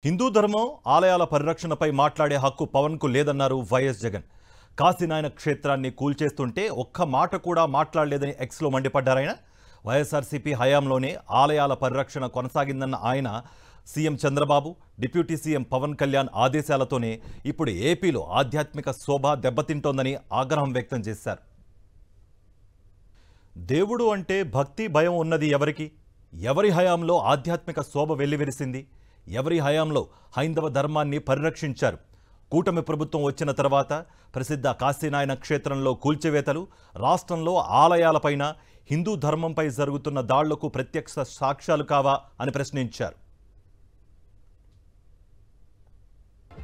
హిందూ ధర్మం ఆలయాల పరిరక్షణపై మాట్లాడే హక్కు పవన్కు లేదన్నారు వైఎస్ జగన్. కాశీనాయన క్షేత్రాన్ని కూల్చేస్తుంటే ఒక్క మాట కూడా మాట్లాడలేదని ఎక్స్లో మండిపడ్డారాయన. వైఎస్ఆర్సీపీ హయాంలోనే ఆలయాల పరిరక్షణ కొనసాగిందన్న ఆయన CM Chandrababu, deputy CM Pawan Kalyan ఆదేశాలతోనే ఇప్పుడు ఏపీలో ఆధ్యాత్మిక శోభ దెబ్బతింటోందని ఆగ్రహం వ్యక్తం చేశారు. దేవుడు అంటే భక్తి భయం ఉన్నది ఎవరికి? ఎవరి హయాంలో ఆధ్యాత్మిక శోభ వెల్లివిరిసింది? ఎవరి హయాంలో హైందవ ధర్మాన్ని పరిరక్షించారు? కూటమి ప్రభుత్వం వచ్చిన తర్వాత ప్రసిద్ధ కాశీనాయన క్షేత్రంలో కూల్చివేతలు, రాష్ట్రంలో ఆలయాలపైన హిందూ ధర్మంపై జరుగుతున్న దాళ్లకు ప్రత్యక్ష సాక్ష్యాలు కావా అని ప్రశ్నించారు.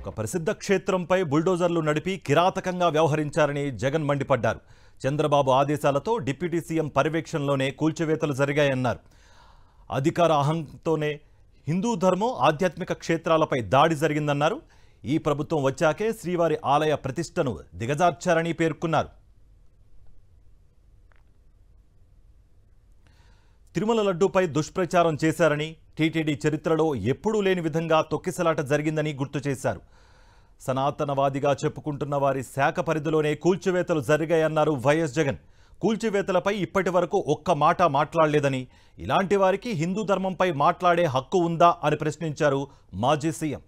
ఒక ప్రసిద్ధ క్షేత్రంపై బుల్డోజర్లు నడిపి కిరాతకంగా వ్యవహరించారని జగన్ మండిపడ్డారు. చంద్రబాబు ఆదేశాలతో డిప్యూటీ సీఎం పర్యవేక్షణలోనే కూల్చివేతలు జరిగాయన్నారు. అధికార అహంతోనే హిందూ ధర్మం, ఆధ్యాత్మిక క్షేత్రాలపై దాడి జరిగిందన్నారు. ఈ ప్రభుత్వం వచ్చాకే శ్రీవారి ఆలయ ప్రతిష్టను దిగజార్చారని పేర్కొన్నారు. తిరుమల లడ్డూపై దుష్ప్రచారం చేశారని, టీటీడీ చరిత్రలో ఎప్పుడూ లేని విధంగా తొక్కిసలాట జరిగిందని గుర్తు చేశారు. సనాతనవాదిగా చెప్పుకుంటున్న వారి శాఖ పరిధిలోనే కూల్చివేతలు జరిగాయన్నారు వైఎస్ జగన్. కూల్చివేతలపై ఇప్పటి వరకు ఒక్క మాట మాట్లాడలేదని, ఇలాంటి వారికి హిందూ ధర్మంపై మాట్లాడే హక్కు ఉందా అని ప్రశ్నించారు మాజీ సీఎం.